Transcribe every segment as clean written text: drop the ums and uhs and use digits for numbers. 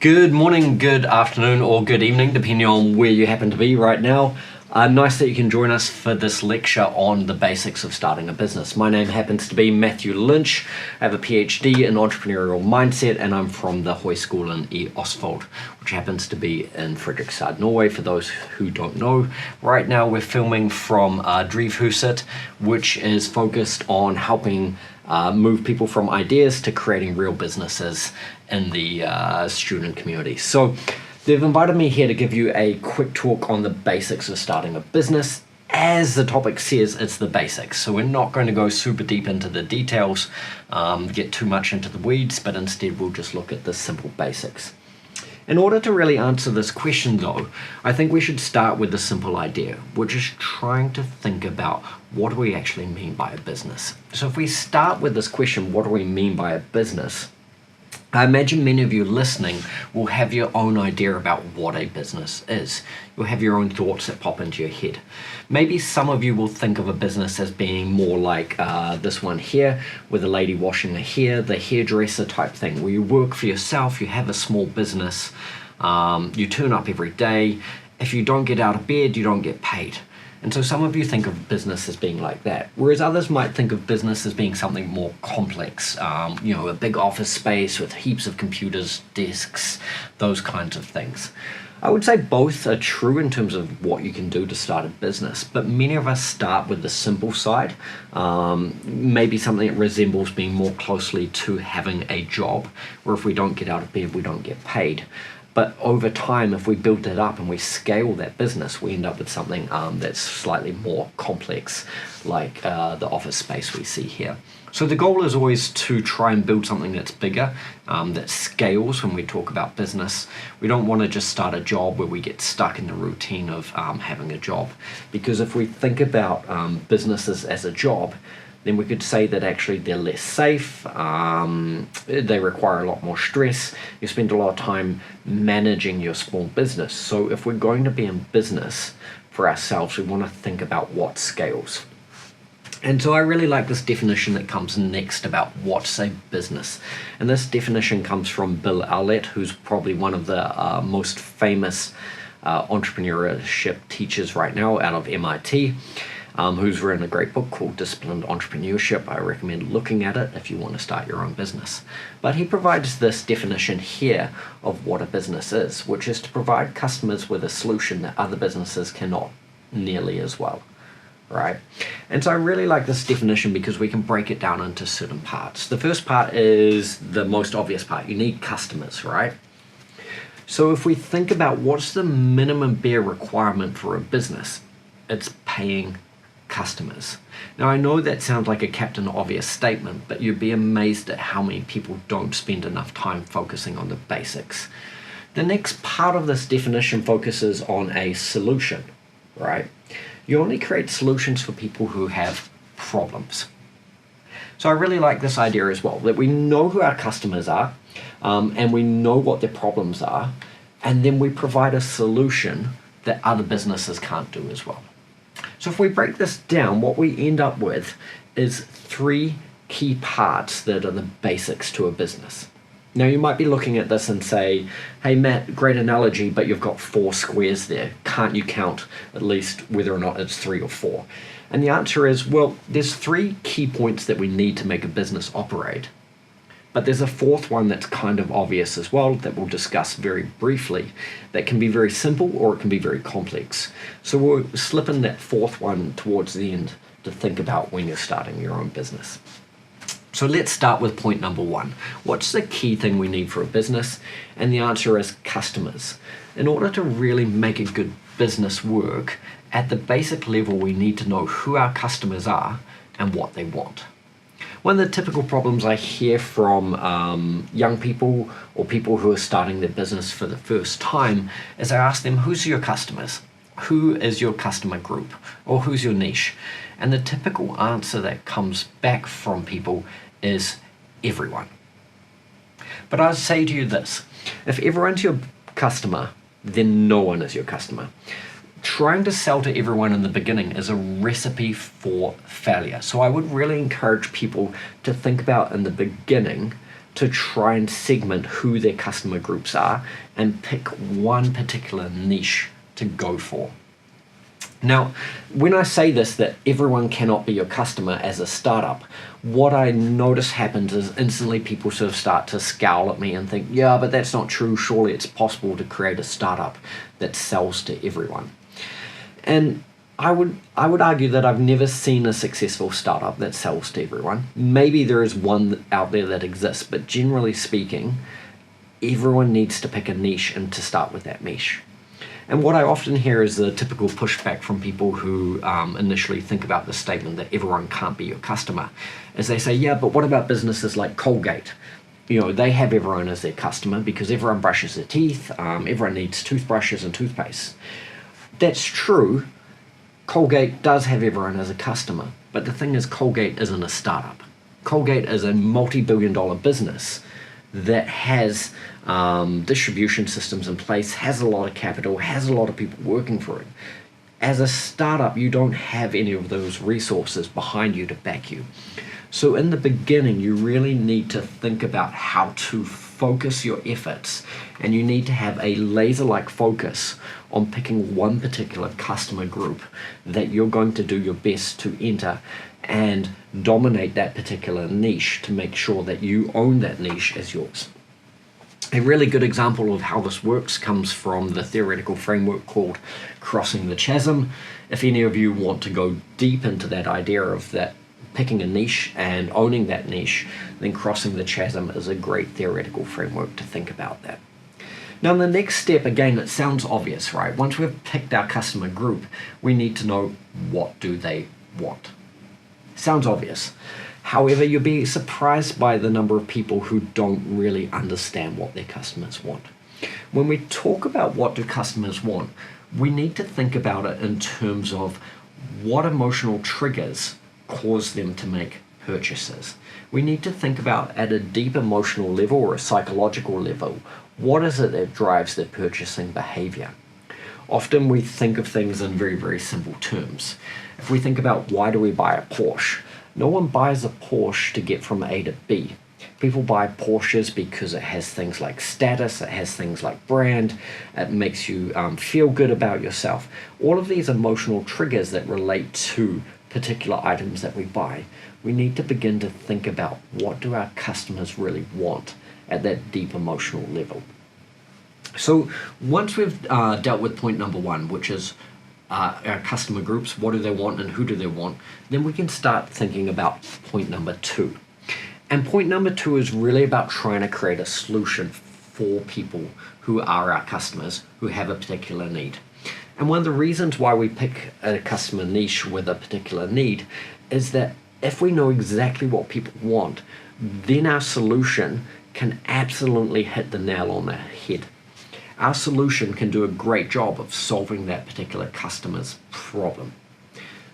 Good morning, good afternoon, or good evening, depending on where you happen to be right now. Nice that you can join us for this lecture on the basics of starting a business. My name happens to be Matthew Lynch. I have a PhD in Entrepreneurial Mindset, and I'm from the Høgskolen in Østfold, which happens to be in Fredrikstad, Norway, for those who don't know. Right now we're filming from Drivhuset, which is focused on helping move people from ideas to creating real businesses in the student community. So they've invited me here to give you a quick talk on the basics of starting a business. As the topic says, it's the basics. So we're not going to go super deep into the details, get too much into the weeds, but instead we'll just look at the simple basics. In order to really answer this question though, I think we should start with the simple idea, which is trying to think about what do we actually mean by a business. So if we start with this question, what do we mean by a business? I imagine many of you listening will have your own idea about what a business is. You'll have your own thoughts that pop into your head. Maybe some of you will think of a business as being more like this one here, with a lady washing her hair, the hairdresser type thing, where you work for yourself, you have a small business, you turn up every day. If you don't get out of bed, you don't get paid. And so some of you think of business as being like that, whereas others might think of business as being something more complex, a big office space with heaps of computers, desks, those kinds of things. I would say both are true in terms of what you can do to start a business, but many of us start with the simple side, maybe something that resembles being more closely to having a job, where if we don't get out of bed, we don't get paid. But over time, if we build that up and we scale that business, we end up with something that's slightly more complex, like the office space we see here. So the goal is always to try and build something that's bigger, that scales when we talk about business. We don't want to just start a job where we get stuck in the routine of having a job. Because if we think about businesses as a job, then we could say that actually they're less safe, they require a lot more stress, you spend a lot of time managing your small business. So if we're going to be in business for ourselves, we want to think about what scales. And so I really like this definition that comes next about what's a business. And this definition comes from Bill Owlett, who's probably one of the most famous entrepreneurship teachers right now out of MIT. Who's written a great book called Disciplined Entrepreneurship. I recommend looking at it if you want to start your own business. But he provides this definition here of what a business is, which is to provide customers with a solution that other businesses cannot nearly as well, right? And so I really like this definition because we can break it down into certain parts. The first part is the most obvious part. You need customers, right? So if we think about what's the minimum bare requirement for a business, it's paying customers. Now I know that sounds like a Captain Obvious statement, but you'd be amazed at how many people don't spend enough time focusing on the basics. The next part of this definition focuses on a solution, right? You only create solutions for people who have problems. So I really like this idea as well, that we know who our customers are, and we know what their problems are, and then we provide a solution that other businesses can't do as well. So if we break this down, what we end up with is three key parts that are the basics to a business. Now you might be looking at this and say, hey Matt, great analogy, but you've got 4 squares there. Can't you count at least whether or not it's 3 or 4? And the answer is, well, there's 3 key points that we need to make a business operate. But there's a 4th one that's kind of obvious as well that we'll discuss very briefly, that can be very simple or it can be very complex. So we'll slip in that 4th one towards the end to think about when you're starting your own business. So let's start with point number 1. What's the key thing we need for a business? And the answer is customers. In order to really make a good business work, at the basic level we need to know who our customers are and what they want. One of the typical problems I hear from young people or people who are starting their business for the first time is I ask them, who's your customers? Who is your customer group? Or who's your niche? And the typical answer that comes back from people is everyone. But I'd say to you this, if everyone's your customer, then no one is your customer. Trying to sell to everyone in the beginning is a recipe for failure. So I would really encourage people to think about in the beginning to try and segment who their customer groups are and pick one particular niche to go for. Now, when I say this, that everyone cannot be your customer as a startup, what I notice happens is instantly people sort of start to scowl at me and think, yeah, but that's not true. Surely it's possible to create a startup that sells to everyone. And I would argue that I've never seen a successful startup that sells to everyone. Maybe there is one out there that exists, but generally speaking, everyone needs to pick a niche and to start with that niche. And what I often hear is the typical pushback from people who initially think about the statement that everyone can't be your customer, is they say, yeah, but what about businesses like Colgate? You know, they have everyone as their customer because everyone brushes their teeth, everyone needs toothbrushes and toothpaste. That's true. Colgate does have everyone as a customer, but the thing is, Colgate isn't a startup. Colgate is a multi-billion-dollar business that has distribution systems in place, has a lot of capital, has a lot of people working for it. As a startup, you don't have any of those resources behind you to back you. So in the beginning, you really need to think about how to focus your efforts, and you need to have a laser-like focus on picking one particular customer group that you're going to do your best to enter and dominate that particular niche to make sure that you own that niche as yours. A really good example of how this works comes from the theoretical framework called crossing the chasm. If any of you want to go deep into that idea of that picking a niche and owning that niche, then crossing the chasm is a great theoretical framework to think about that. Now, the next step, again, it sounds obvious, right? Once we've picked our customer group, we need to know what do they want. Sounds obvious. However, you'll be surprised by the number of people who don't really understand what their customers want. When we talk about what do customers want, we need to think about it in terms of what emotional triggers cause them to make purchases. We need to think about, at a deep emotional level or a psychological level, what is it that drives their purchasing behavior? Often we think of things in very, very simple terms. If we think about why do we buy a Porsche, no one buys a Porsche to get from A to B. People buy Porsches because it has things like status, it has things like brand, it makes you feel good about yourself. All of these emotional triggers that relate to particular items that we buy, we need to begin to think about what do our customers really want at that deep emotional level. So once we've dealt with point number one, which is our customer groups, what do they want and who do they want, then we can start thinking about point number two. And point number two is really about trying to create a solution for people who are our customers, who have a particular need. And one of the reasons why we pick a customer niche with a particular need is that if we know exactly what people want, then our solution can absolutely hit the nail on the head. Our solution can do a great job of solving that particular customer's problem.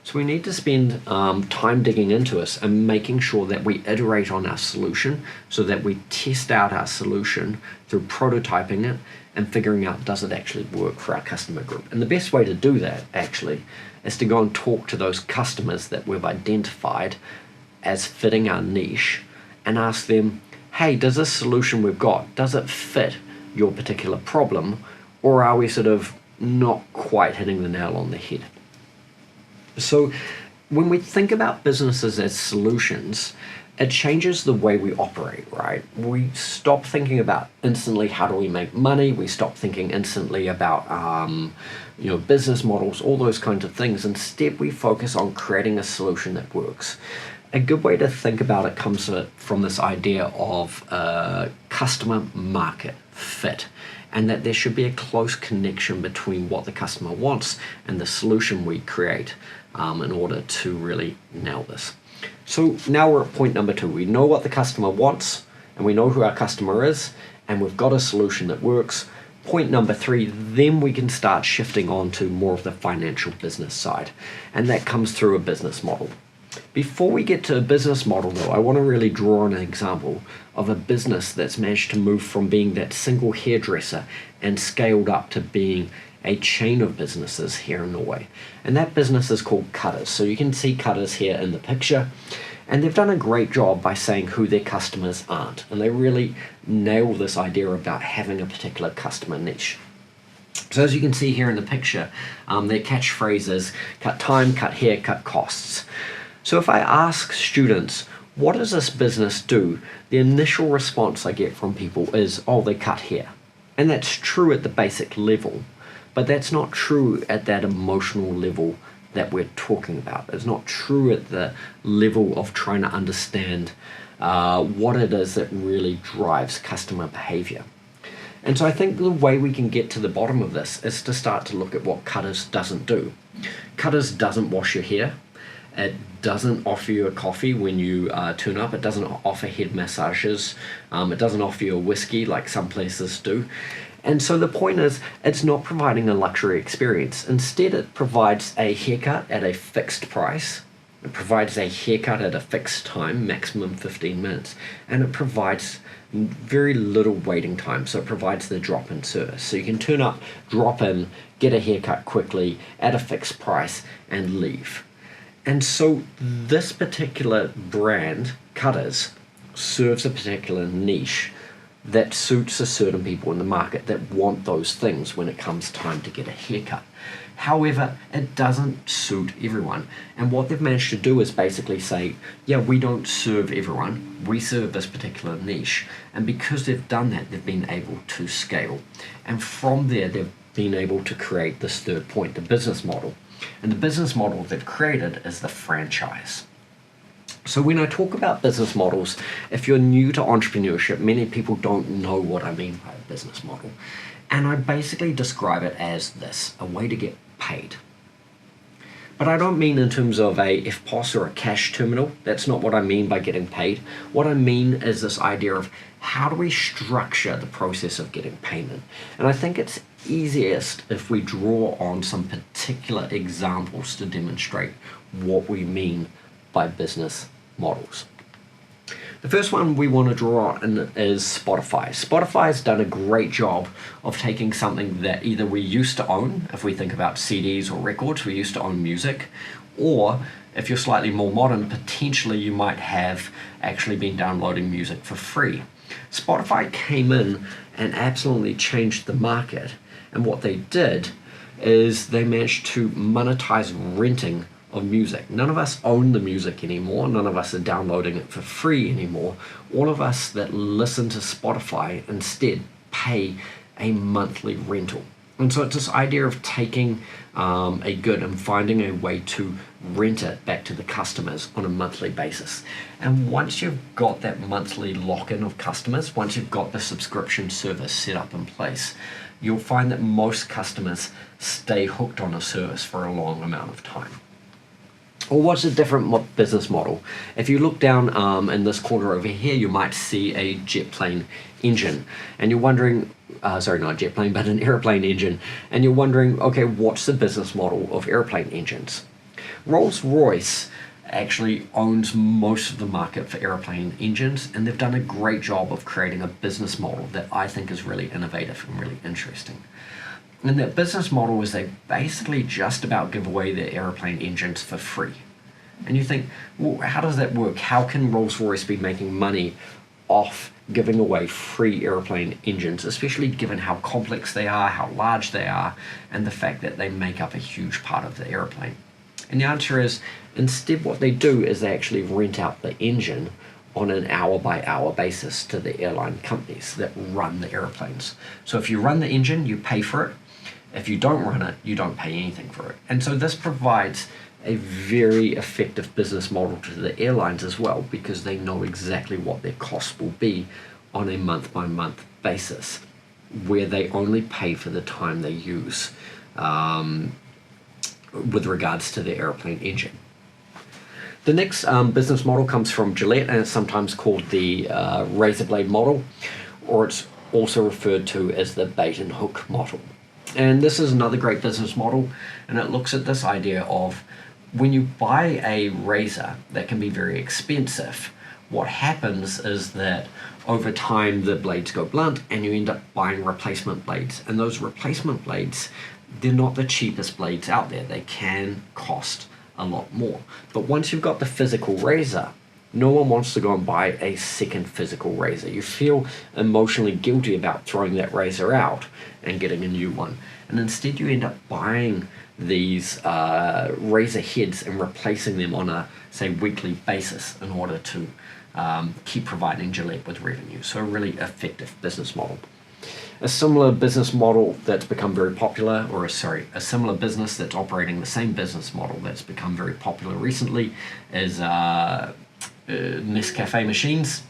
So we need to spend time digging into us and making sure that we iterate on our solution so that we test out our solution through prototyping it and figuring out, does it actually work for our customer group? And the best way to do that actually is to go and talk to those customers that we've identified as fitting our niche and ask them, hey, does this solution we've got, does it fit your particular problem, or are we sort of not quite hitting the nail on the head? So when we think about businesses as solutions, it changes the way we operate, right? We stop thinking about instantly how do we make money. We stop thinking instantly about business models, all those kinds of things. Instead, we focus on creating a solution that works. A good way to think about it comes from this idea of customer market fit, and that there should be a close connection between what the customer wants and the solution we create in order to really nail this. So now we're at point number two. We know what the customer wants, and we know who our customer is, and we've got a solution that works. Point number three, then we can start shifting on to more of the financial business side, and that comes through a business model. Before we get to a business model though, I want to really draw on an example of a business that's managed to move from being that single hairdresser and scaled up to being a chain of businesses here in Norway. And that business is called Cutters. So you can see Cutters here in the picture. And they've done a great job by saying who their customers aren't. And they really nail this idea about having a particular customer niche. So as you can see here in the picture, their catchphrase is cut time, cut hair, cut costs. So if I ask students, what does this business do? The initial response I get from people is, oh, they cut hair. And that's true at the basic level, but that's not true at that emotional level that we're talking about. It's not true at the level of trying to understand what it is that really drives customer behavior. And so I think the way we can get to the bottom of this is to start to look at what Cutters doesn't do. Cutters doesn't wash your hair. It doesn't offer you a coffee when you turn up. It doesn't offer head massages. It doesn't offer you a whiskey like some places do. And so the point is, it's not providing a luxury experience. Instead, it provides a haircut at a fixed price. It provides a haircut at a fixed time, maximum 15 minutes. And it provides very little waiting time. So it provides the drop-in service. So you can turn up, drop in, get a haircut quickly at a fixed price and leave. And so this particular brand, Cutters, serves a particular niche that suits a certain people in the market that want those things when it comes time to get a haircut. However, it doesn't suit everyone. And what they've managed to do is basically say, yeah, we don't serve everyone, we serve this particular niche. And because they've done that, they've been able to scale. And from there, they've been able to create this third point, the business model. And the business model they've created is the franchise. So when I talk about business models, if you're new to entrepreneurship, many people don't know what I mean by a business model. And I basically describe it as this, a way to get paid. But I don't mean in terms of a FPOS or a cash terminal. That's not what I mean by getting paid. What I mean is this idea of how do we structure the process of getting payment? And I think it's easiest if we draw on some particular examples to demonstrate what we mean by business models. The first one we want to draw on is Spotify. Spotify's done a great job of taking something that either we used to own, if we think about CDs or records, we used to own music, or if you're slightly more modern, potentially you might have actually been downloading music for free. Spotify came in and absolutely changed the market, and what they did is they managed to monetize renting of music. None of us own the music anymore. None of us are downloading it for free anymore. All of us that listen to Spotify instead pay a monthly rental. And so it's this idea of taking a good and finding a way to rent it back to the customers on a monthly basis. And once you've got that monthly lock-in of customers, once you've got the subscription service set up in place, you'll find that most customers stay hooked on a service for a long amount of time. Or what's a different business model? If you look down in this corner over here, you might see a jet plane engine. And you're wondering, sorry, not a jet plane, but an airplane engine. And you're wondering, okay, what's the business model of airplane engines? Rolls-Royce actually owns most of the market for airplane engines, and they've done a great job of creating a business model that I think is really innovative and really interesting. And that business model is they basically just about give away their airplane engines for free. And you think, well, how does that work? How can Rolls-Royce be making money off giving away free airplane engines, especially given how complex they are, how large they are, and the fact that they make up a huge part of the airplane? And the answer is, instead what they do is they actually rent out the engine on an hour-by-hour basis to the airline companies that run the airplanes. So if you run the engine, you pay for it. If you don't run it, you don't pay anything for it. And so this provides a very effective business model to the airlines as well, because they know exactly what their costs will be on a month-by-month basis, where they only pay for the time they use with regards to the airplane engine. The next business model comes from Gillette, and it's sometimes called the razor blade model, or it's also referred to as the bait and hook model. And this is another great business model, and it looks at this idea of when you buy a razor that can be very expensive, what happens is that over time the blades go blunt and you end up buying replacement blades. And those replacement blades, they're not the cheapest blades out there. They can cost a lot more. But once you've got the physical razor, No one wants to go and buy a second physical razor. You feel emotionally guilty about throwing that razor out and getting a new one. And instead you end up buying these razor heads and replacing them on a, say, weekly basis in order to keep providing Gillette with revenue. So a really effective business model. A similar business model that's become very popular, a similar business that's operating the same business model that's become very popular recently is Nescafe machines,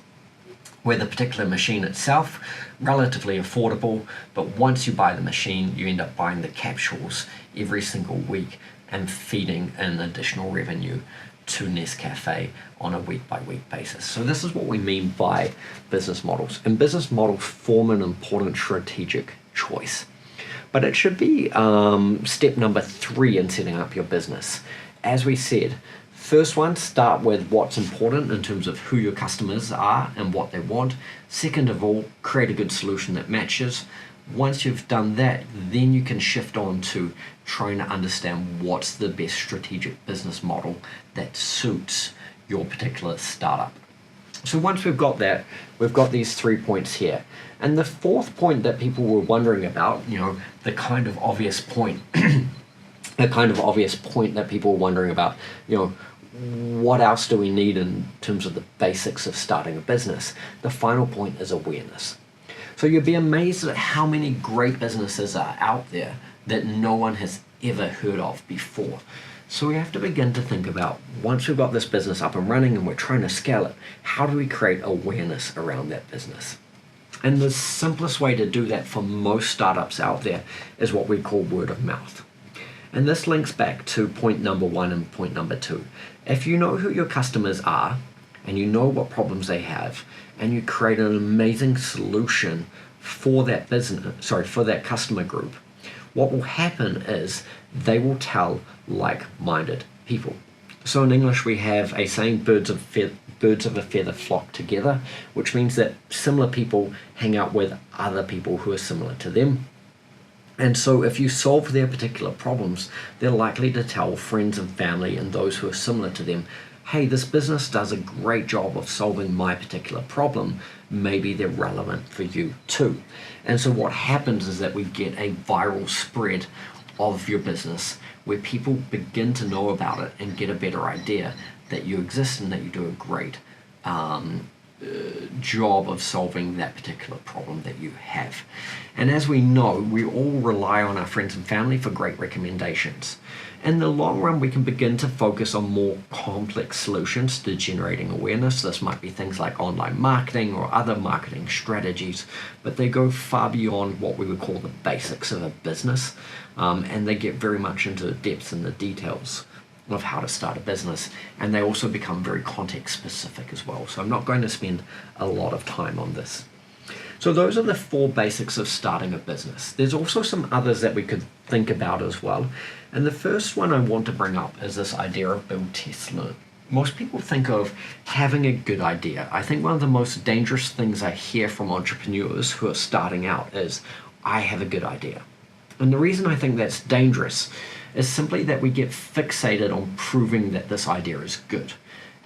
where the particular machine itself, relatively affordable, but once you buy the machine, you end up buying the capsules every single week and feeding an additional revenue to Nescafe on a week-by-week basis. So this is what we mean by business models. And business models form an important strategic choice. But it should be step number 3 in setting up your business. As we said, first one, start with what's important in terms of who your customers are and what they want. Second of all, create a good solution that matches. Once you've done that, then you can shift on to trying to understand what's the best strategic business model that suits your particular startup. So once we've got that, we've got these 3 points here. And the fourth point that people were wondering about, the kind of obvious point, that people were wondering about, what else do we need in terms of the basics of starting a business? The final point is awareness. So you'd be amazed at how many great businesses are out there that no one has ever heard of before. So we have to begin to think about, once we've got this business up and running and we're trying to scale it, how do we create awareness around that business? And the simplest way to do that for most startups out there is what we call word of mouth. And this links back to point number 1 and point number 2. If you know who your customers are and you know what problems they have, and you create an amazing solution for that for that customer group, what will happen is they will tell like-minded people. So in English we have a saying, birds of a feather flock together, which means that similar people hang out with other people who are similar to them. And so if you solve their particular problems, they're likely to tell friends and family and those who are similar to them, hey, this business does a great job of solving my particular problem. Maybe they're relevant for you too. And so what happens is that we get a viral spread of your business where people begin to know about it and get a better idea that you exist and that you do a great job of solving that particular problem that you have. And as we know, we all rely on our friends and family for great recommendations. In the long run, we can begin to focus on more complex solutions to generating awareness. This might be things like online marketing or other marketing strategies, but they go far beyond what we would call the basics of a business, and they get very much into the depths and the details of how to start a business, and they also become very context specific as well. So I'm not going to spend a lot of time on this. So those are the 4 basics of starting a business. There's also some others that we could think about as well. And the first one I want to bring up is this idea of build, test, learn. Most people think of having a good idea. I think one of the most dangerous things I hear from entrepreneurs who are starting out is, I have a good idea. And the reason I think that's dangerous is simply that we get fixated on proving that this idea is good.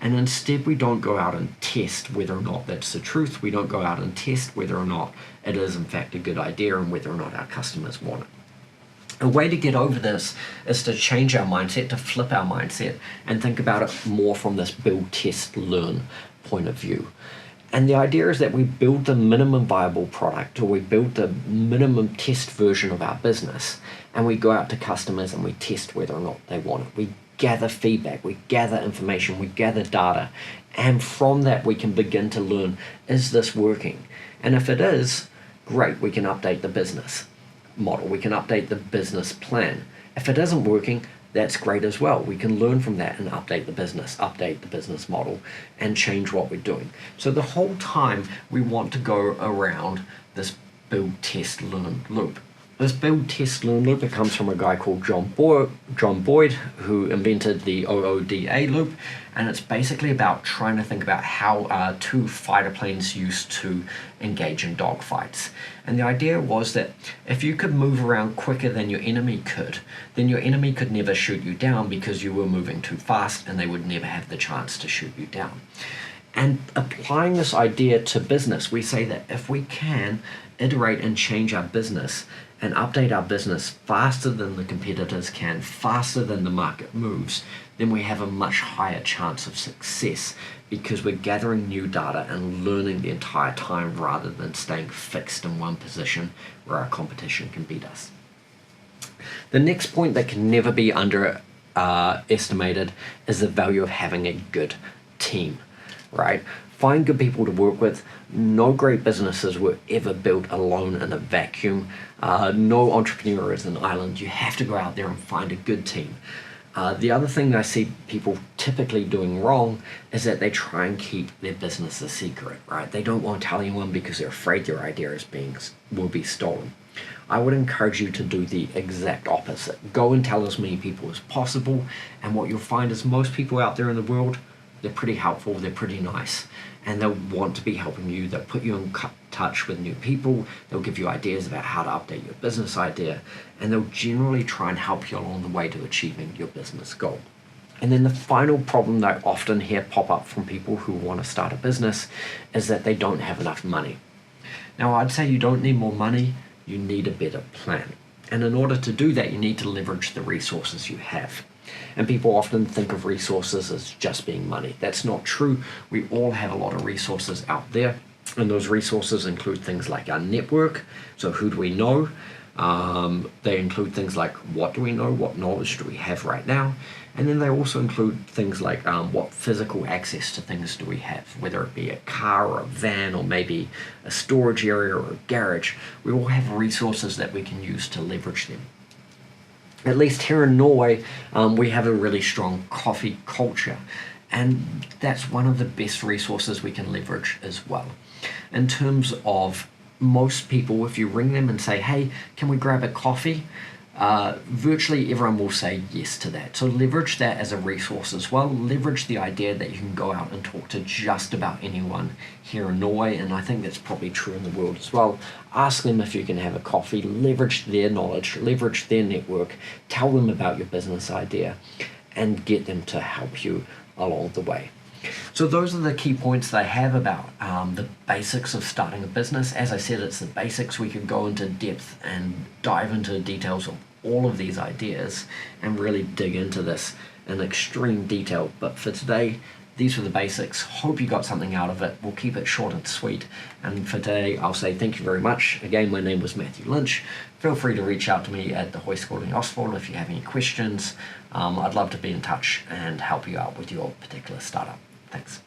And instead we don't go out and test whether or not that's the truth. We don't go out and test whether or not it is in fact a good idea and whether or not our customers want it. A way to get over this is to change our mindset, to flip our mindset and think about it more from this build, test, learn point of view. And the idea is that we build the minimum viable product, or we build the minimum test version of our business, and we go out to customers and we test whether or not they want it. We gather feedback, we gather information, we gather data, and from that we can begin to learn, is this working? And if it is, great, we can update the business model, we can update the business plan. If it isn't working, that's great as well. We can learn from that and update the business model, and change what we're doing. So the whole time we want to go around this build, test, learn loop. This build, test, learn loop, it comes from a guy called John Boyd, who invented the OODA loop, and it's basically about trying to think about how two fighter planes used to engage in dogfights. And the idea was that if you could move around quicker than your enemy could, then your enemy could never shoot you down because you were moving too fast and they would never have the chance to shoot you down. And applying this idea to business, we say that if we can iterate and change our business and update our business faster than the competitors can, faster than the market moves, then we have a much higher chance of success because we're gathering new data and learning the entire time rather than staying fixed in one position where our competition can beat us. The next point that can never be underestimated is the value of having a good team. Right? Find good people to work with. No great businesses were ever built alone in a vacuum. No entrepreneur is an island. You have to go out there and find a good team. The other thing I see people typically doing wrong is that they try and keep their business a secret, right? They don't want to tell anyone because they're afraid their idea will be stolen. I would encourage you to do the exact opposite. Go and tell as many people as possible, and what you'll find is most people out there in the world, they're pretty helpful, they're pretty nice, and they'll want to be helping you. They'll put you in touch with new people, they'll give you ideas about how to update your business idea, and they'll generally try and help you along the way to achieving your business goal. And then the final problem that I often hear pop up from people who want to start a business is that they don't have enough money. Now, I'd say you don't need more money, you need a better plan. And in order to do that, you need to leverage the resources you have. And people often think of resources as just being money. That's not true. We all have a lot of resources out there, and those resources include things like our network. So who do we know? They include things like what do we know, what knowledge do we have right now, and then they also include things like what physical access to things do we have, whether it be a car or a van or maybe a storage area or a garage. We all have resources that we can use to leverage them. At least here in Norway, we have a really strong coffee culture, and that's one of the best resources we can leverage as well. In terms of most people, if you ring them and say, hey, can we grab a coffee? Virtually everyone will say yes to that. So leverage that as a resource as well. Leverage the idea that you can go out and talk to just about anyone here in Norway, and I think that's probably true in the world as well. Ask them if you can have a coffee, leverage their knowledge, leverage their network, tell them about your business idea, and get them to help you along the way. So those are the key points that I have about the basics of starting a business. As I said, it's the basics. We could go into depth and dive into the details of all of these ideas and really dig into this in extreme detail. But for today, these were the basics. Hope you got something out of it. We'll keep it short and sweet. And for today, I'll say thank you very much. Again, my name was Matthew Lynch. Feel free to reach out to me at the Høgskolen Østfold if you have any questions. I'd love to be in touch and help you out with your particular startup. Thanks.